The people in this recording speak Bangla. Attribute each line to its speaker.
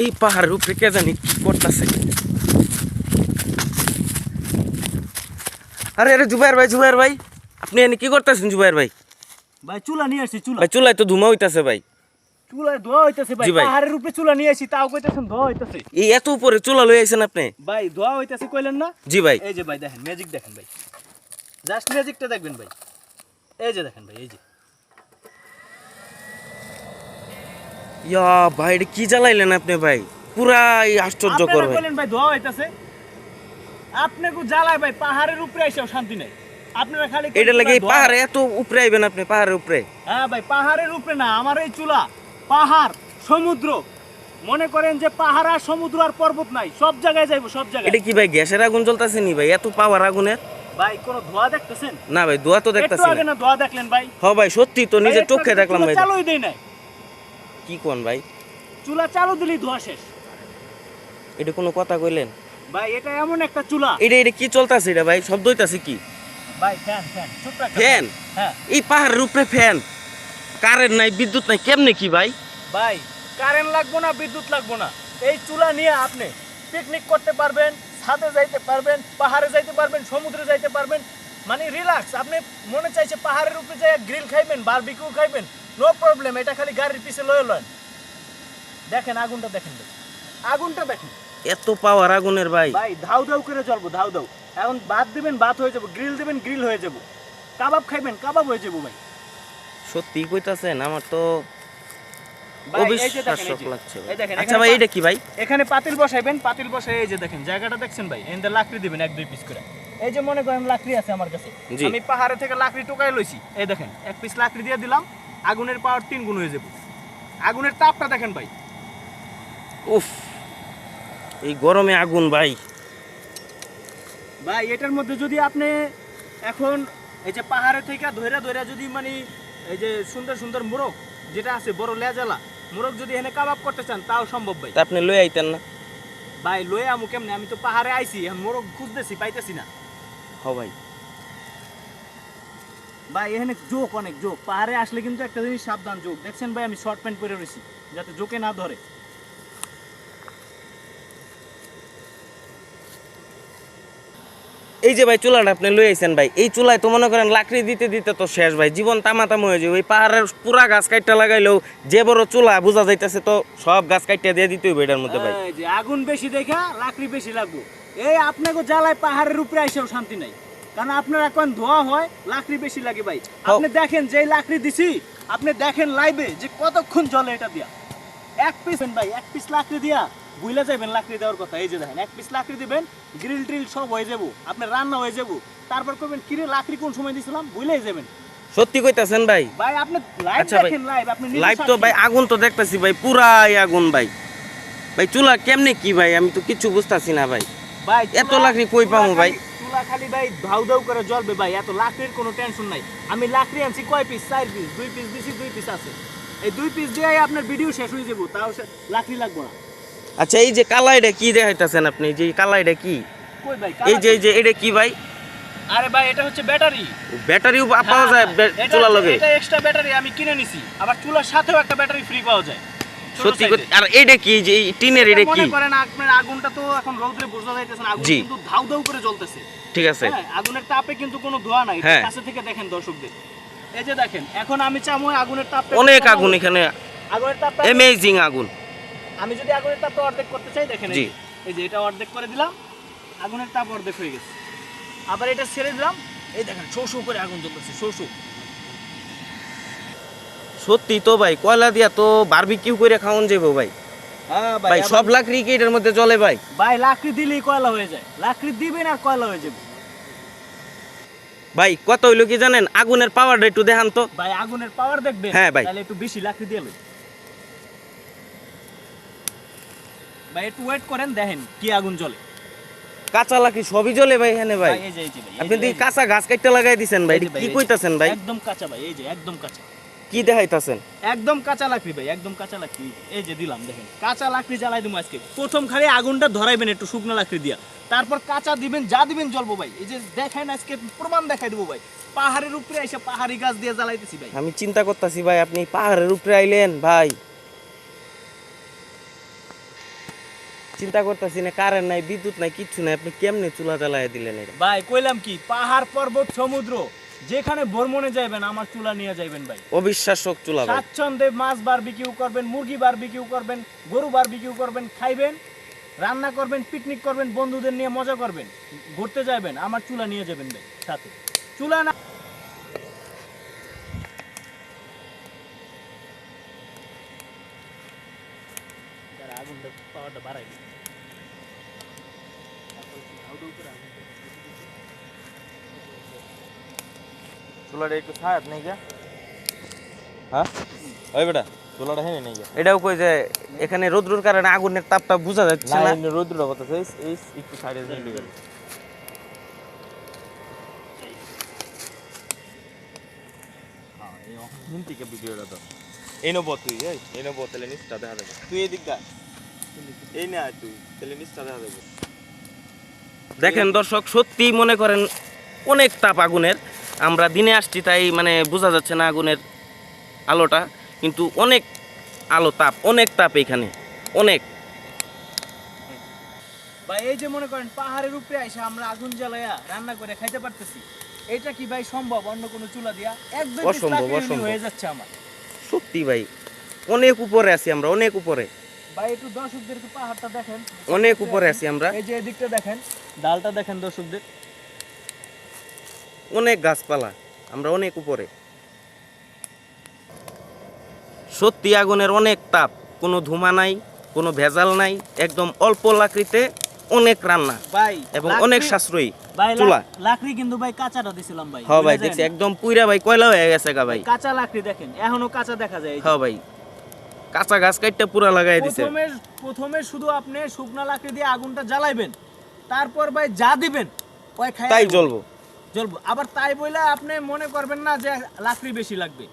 Speaker 1: এই পাহাড়ের উপরে কে জানি কি করতেছে। আরে আরে জুবাইর ভাই আপনি এনে কি করতেছেন জুবাইর ভাই?
Speaker 2: ভাই চুলা নিয়ে আসছি চুলা।
Speaker 1: ভাই চুলায় তো ধুমা হইতাছে ভাই।
Speaker 2: চুলায় ধোয়া হইতাছে ভাই,
Speaker 1: জি ভাই।
Speaker 2: পাহাড়ের উপরে চুলা নিয়ে আসি তাও কইতাছেন ধোয়া হইতাছে।
Speaker 1: এই এত উপরে চুলা লই আইছেন আপনি?
Speaker 2: ভাই ধোয়া হইতাছে কইলেন না?
Speaker 1: জি ভাই।
Speaker 2: এই যে ভাই দেখেন ম্যাজিক দেখেন ভাই, জাস্ট ম্যাজিকটা দেখবেন ভাই। এই যে দেখেন ভাই, এই যে
Speaker 1: ইয়া ভাই এটা কি জ্বালাইলেন আপনি ভাই? পুরাই আশ্চর্যকর
Speaker 2: আপনারা
Speaker 1: ভাই।
Speaker 2: কইলেন ভাই ধোয়া হইতাছে, আপনাকে জ্বালায় ভাই পাহাড়ের উপরে এসেও শান্তি নাই। আপনারা খালি
Speaker 1: এটা লাগে এই পাহাড়ে এত উপরে আইবেন আপনি পাহাড়ের উপরে?
Speaker 2: হ্যাঁ ভাই পাহাড়ের উপরে না, আমার এই চুলা পাহাড় সমুদ্র, মনে করেন যে পাহাড় আর সমুদ্র আর পর্বত নাই, সব জায়গায় যাইবো সব জায়গায়।
Speaker 1: এটা কি ভাই গ্যাসের আগুন জ্বলতাছে নি ভাই? এত পাওয়ার আগুনের?
Speaker 2: ভাই কোন ধোয়া দেখতেছেন?
Speaker 1: না ভাই দোয়া তো
Speaker 2: একটু
Speaker 1: দেখতাছি
Speaker 2: আগে
Speaker 1: না।
Speaker 2: না ধোয়া দেখলেন ভাই?
Speaker 1: হ্যাঁ ভাই সত্যি তো নিজের
Speaker 2: ভাই,
Speaker 1: চোখে
Speaker 2: একটু
Speaker 1: দেখলাম
Speaker 2: চুলা
Speaker 1: ভাই।
Speaker 2: চালুই দেই নাই,
Speaker 1: কি কোন ভাই?
Speaker 2: চুলা চালু দিলেই ধোয়া শেষ।
Speaker 1: এটা কোনো কথা কইলেন
Speaker 2: ভাই এটা এমন একটা চুলা।
Speaker 1: এটা কি চলতাছে এটা ভাই? শব্দ হইতাছে কি
Speaker 2: ভাই ফ্যান ফ্যান ছোট্ট একটা
Speaker 1: ফ্যান?
Speaker 2: হ্যাঁ
Speaker 1: এই পাহাড়ের উপরে ফ্যান, কারেন্ট নাই বিদ্যুৎ নাই, কেমনে কি ভাই?
Speaker 2: ভাই কারেন্ট লাগবো না, বিদ্যুৎ লাগবো না, এই চুলা নিয়ে আপনি পিকনিক করতে পারবেন, ছাদে যাইতে পারবেন, পাহাড়ে যাইতে পারবেন, সমুদ্রে যাইতে পারবেন, মানে রিল্যাক্স। আপনি মনে চাইছে পাহাড়ের উপরে যাই গ্রিল খাইবেন, বারবিকিউ খাইবেন, নো প্রবলেম। এটা খালি গাড়ির পিছে লয়ে লন। দেখেন আগুনটা দেখেন ভাই, আগুনটা দেখেন।
Speaker 1: এত পাওয়ার আগুনের ভাই?
Speaker 2: ভাই ধাউ ধাউ করে জ্বলবো, ধাউ ধাউ। এখন ভাত দিবেন ভাত হয়ে যাবো, গ্রিল দিবেন গ্রিল হয়ে যাবো, কাবাব খাইবেন কাবাব হয়ে যাবো ভাই।
Speaker 1: সত্যি কইতাছেন? আমার তো
Speaker 2: ভাই এই যে দেখেন,
Speaker 1: অবিশ্বাস্য লাগছে ভাই।
Speaker 2: এই দেখেন,
Speaker 1: আচ্ছা ভাই এটা কি ভাই?
Speaker 2: এখানে পাতিল বসাইবেন, পাতিল বসাই এই যে দেখেন জায়গাটা দেখছেন ভাই, এন্ড লাকড়ি দিবেন 1-2 পিস করে। এই যে মনে করেন লাকড়ি আছে আমার কাছে,
Speaker 1: জি।
Speaker 2: আমি পাহাড়ে থেকে লাকড়ি টোকাই লইছি, এই দেখেন 1 পিস লাকড়ি দিয়ে দিলাম, আগুনের পাওয়ার 3 গুণ হয়ে যাবে। আগুনের তাপটা দেখেন ভাই।
Speaker 1: উফ এই গরমে আগুন ভাই।
Speaker 2: ভাই এটার মধ্যে যদি আপনি এখন এই যে পাহাড়ে থেকে ধইরা ধইরা যদি মানে এই যে সুন্দর সুন্দর মোরগ যেটা আছে বড় লেজালা মোরগ যদি এখানে কাবাব করতে চান তাও সম্ভব ভাই।
Speaker 1: তা আপনি লই আইতেন না?
Speaker 2: ভাই লয়ে আমু কেমনে, আমি তো পাহাড়ে আইছি, এখন মোরগ খুঁজতেছি পাইতেছি না।
Speaker 1: হ ভাই।
Speaker 2: ভাই এখানে জোক অনেক জোক, পাহাড়ে আসলে কিন্তু একটা জিনিস সাবধান, জোক দেখছেন ভাই, আমি শর্ট প্যান্ট পরে রয়েছি যাতে জোকে না ধরে।
Speaker 1: এই যে ভাই চুলাটা আপনি লই আইছেন ভাই, এই চুলায় তো মনে করেন লাকড়ি দিতে দিতে তো শেষ ভাই, জীবন তামাতাম হয়ে যাবে। ওই পাহাড়ের পুরা গাছ কাটটা লাগাইলেও যে বড় চুলা বোঝা যাইতেছে, তো সব গাছ কাটটা দিয়ে দিতে হইবে এটার মধ্যে ভাই।
Speaker 2: এই যে আগুন বেশি দেখা লাকড়ি বেশি লাগবো, এই আপনাকে জ্বালায় পাহাড়ের উপরে আইসেও শান্তি নাই, কারণ আপনার এখন ধোয়া হয় লাকড়ি বেশি লাগে ভাই। আপনি দেখেন যে লাকড়ি দিছি, আপনি দেখেন লাইভে যে কতক্ষণ জ্বলে এটা দিয়া। 1 পিস ভাই, 1 পিস লাকড়ি দিয়া বুইলা যাবেন লাকড়ি দেওয়ার কথা। এই যে দেখেন 1 পিস লাকড়ি দিবেন, গ্রিল ট্রিল সব হয়ে যাবো, আপনার রান্না হয়ে যাবো। তারপর করবেন কিরে লাকড়ি কোন সময় দিছিলাম বুইলাই যাবেন।
Speaker 1: সত্যি কইতাছেন ভাই?
Speaker 2: ভাই আপনি লাইভ
Speaker 1: আচ্ছা ভাই,
Speaker 2: দেখেন, লাইভ আপনি
Speaker 1: লাইভ তো ভাই আগুন তো দেখতাছি ভাই, পুরাই আগুন ভাই। ভাই চুলা কেমনে কি ভাই? আমি তো কিছু বুঝতাছি না ভাই।
Speaker 2: ভাই
Speaker 1: এত লাকড়ি কই পামু ভাই?
Speaker 2: চুলা খালি ভাই ধাউ ধাউ করে জ্বলবে ভাই, এত লাকড়ির কোনো টেনশন নাই। আমি লাকড়ি আনছি কয় পিস? 4 পিস, 2 পিস দিছি, 2 পিস আছে। এই 2 পিস দিয়ে আপনার ভিডিও শেষ হয়ে যাবো, তাও লাকড়ি লাগবে না।
Speaker 1: আচ্ছা এই যে কালাইটা কি দেখাইতাছেন আপনি? যে কালাইটা কি?
Speaker 2: কই ভাই
Speaker 1: এই যে এটা কি ভাই?
Speaker 2: আরে ভাই এটা হচ্ছে ব্যাটারি।
Speaker 1: ব্যাটারিও পাওয়া যায় চুলা লগে?
Speaker 2: এটা এক্সট্রা ব্যাটারি আমি কিনে নিছি, আবার চুলার সাথেও একটা ব্যাটারি ফ্রি পাওয়া যায়।
Speaker 1: সত্যি আর এটা কি যে টিনের এটা কি?
Speaker 2: মনে করেন আপনার আগুনটা তো এখন রোদে বোঝা যাইতেছে না, আগুন
Speaker 1: জি।
Speaker 2: কিন্তু ধাউ ধাউ করে জ্বলতেছে।
Speaker 1: ঠিক আছে।
Speaker 2: হ্যাঁ, আগুনের তাপে কিন্তু কোনো ধোঁয়া নাই।
Speaker 1: হ্যাঁ।
Speaker 2: কাছে থেকে দেখেন দর্শকদের, এই যে দেখেন এখন আমি চামো আগুনের তাপটা
Speaker 1: অনেক আগুন এখানে,
Speaker 2: আগুনের তাপটা
Speaker 1: অ্যামেজিং আগুন।
Speaker 2: আমি যদি আগুনের তাপটা অর্ধেক করতে চাই দেখেন,
Speaker 1: জি।
Speaker 2: এই যে এটা অর্ধেক করে দিলাম, আগুনের তাপ অর্ধেক হয়ে গেছে। আবার এটা ছেড়ে দিলাম, এই দেখেন শো শো করে আগুন জ্বলতেছে, শো শো।
Speaker 1: সত্যি তো ভাই, কয়লা দিয়া তো বারবিকিউ করে খাওয়ান যাবো ভাই।
Speaker 2: হ্যাঁ
Speaker 1: ভাই সব লাকড়ি কি এটার মধ্যে জ্বলে ভাই?
Speaker 2: ভাই লাকড়ি দিলেই কয়লা হয়ে যায়, লাকড়ি দিবেন আর কয়লা হয়ে যাবে।
Speaker 1: ভাই কত হইলো কি জানেন? আগুনের পাওয়ারটা একটু দেখান তো
Speaker 2: ভাই আগুনের পাওয়ার দেখবেন?
Speaker 1: হ্যাঁ ভাই।
Speaker 2: তাহলে একটু বেশি লাকড়ি দিয়ে লই ভাই, একটু ওয়েট করেন, দেখেন কি আগুন জ্বলে।
Speaker 1: কাঁচা লাকড়ি সবই জ্বলে ভাই এখানে ভাই।
Speaker 2: এই যে ভাই,
Speaker 1: আপনি দেখি কাঁচা গাছ কাটতে লাগাই দিছেন ভাই, কি কইতাছেন ভাই?
Speaker 2: একদম কাঁচা ভাই, এই যে একদম কাঁচা।
Speaker 1: কি দেখাইতাছেন?
Speaker 2: একদম কাঁচা লাকড়ি ভাই, একদম কাঁচা লাকড়ি। এই যে দিলাম, দেখেন কাঁচা লাকড়ি জ্বালাই দেবো আজকে। প্রথম খালি আগুনটা ধরাইবেন একটু শুকনো লাকড়ি দিয়া, তারপর কাঁচা দিবেন, যা দিবেন জ্বলবো ভাই। এই যে দেখেন আজকে প্রমাণ দেখাই দেবো ভাই, পাহাড়ের উপরে এসে পাহাড়ি গাছ দিয়ে জ্বালাইতেছি ভাই।
Speaker 1: আমি চিন্তা করতেছি ভাই, আপনি পাহাড়ের উপরে আইলেন ভাই। চিন্তা করতেছি না, কারেন্ট নাই, বিদ্যুৎ নাই, কিচ্ছু নাই, আপনি কেমনে চুলা জ্বালায় দিলেন এটা?
Speaker 2: ভাই কইলাম কি, পাহাড় পর্বত সমুদ্র যেখানে ভ্রমণে যাবেন আমার চুলা নিয়ে যাবেন ভাই।
Speaker 1: অবিশ্বাস্য চুলা ভাই।
Speaker 2: স্বাচ্ছন্দ্যে মাছ বারবিকিউ করবেন, মুরগি বারবিকিউ করবেন, গরু বারবিকিউ করবেন, খাইবেন, রান্না করবেন, পিকনিক করবেন, বন্ধুদের নিয়ে মজা করবেন, ঘুরতে যাবেন, আমার চুলা নিয়ে যাবেন ভাই সাথে। চুলা না আগুনটা পাওয়ারটা বাড়াই দিই।
Speaker 1: চুলাটা একটু ছায়াত নেই গা? হ্যাঁ ওই বেটা চুলাটা হেনে নেই গা? এটাও কই যে এখানে রোদ্রুর কারণে আগুনের তাপটা বোঝা যাচ্ছে না। রোদ্রুর কথা এই একটু সাইডে দিয়ে গেল। হিন্দিকে ভিডিওটা তো এই নব তুই, এই নব তাহলে নিচটা দেখা যাবে। তুই এদিক দা, এই না তুই তাহলে নিচটা দেখা যাবে। দেখেন দর্শক, সত্যি মনে করেন অনেক তাপ আগুনের। আমরা দিনে আসছি তাই মানে বোঝা যাচ্ছে না আগুনের আলোটা, কিন্তু অনেক আলো, তাপ, অনেক তাপ এখানে, অনেক।
Speaker 2: ভাই এই যে মনে করেন পাহাড়ের উপরে এসে আমরা আগুন জ্বালায়া রান্না করে খাইতে পারতেছি, এটা কি ভাই সম্ভব অন্য কোনো চুলা দিয়া? একদম
Speaker 1: অসম্ভব, অসম্ভব।
Speaker 2: হয়ে যাচ্ছে আমার।
Speaker 1: সত্যি ভাই, অনেক উপরে আছি আমরা, অনেক উপরে,
Speaker 2: ভাই একটু দর্শকদের একটু পাহাড়টা দেখেন,
Speaker 1: অনেক উপরে আছি আমরা।
Speaker 2: এই যে এদিকটা দেখেন, ডালটা দেখেন দর্শকদের,
Speaker 1: অনেক গাছপালা, আমরা অনেক উপরে। সত্যি আগুনের অনেক তাপ, কোনো ধুমা নাই, কোনো ভেজাল নাই, একদম অল্প লাকড়িতে অনেক রান্না
Speaker 2: ভাই
Speaker 1: এবং অনেক সাশ্রয়ী
Speaker 2: ভাই
Speaker 1: চুলা।
Speaker 2: লাকড়ি কিন্তু ভাই কাঁচাটা দিছিলাম ভাই।
Speaker 1: হ্যাঁ ভাই
Speaker 2: বুঝলেন?
Speaker 1: দেখছি একদম পুইরা ভাই কয়লা হয়ে গেছে গা ভাই।
Speaker 2: কাঁচা লাকড়ি দেখেন, এখনো কাঁচা দেখা যায়। এই যে।
Speaker 1: হ্যাঁ ভাই, কাঁচা গাছ কাটতে পুরা লাগাই দিছে।
Speaker 2: প্রথমে শুধু আপনি শুকনা লাকড়ি দিয়ে আগুনটা জ্বালাইবেন, তারপর ভাই যা দিবেন ওই খাই
Speaker 1: তাই জ্বলবো।
Speaker 2: জ্বলবো। আবার তাই বলে আপনি মনে করবেন না যে লাকড়ি বেশি লাগবে।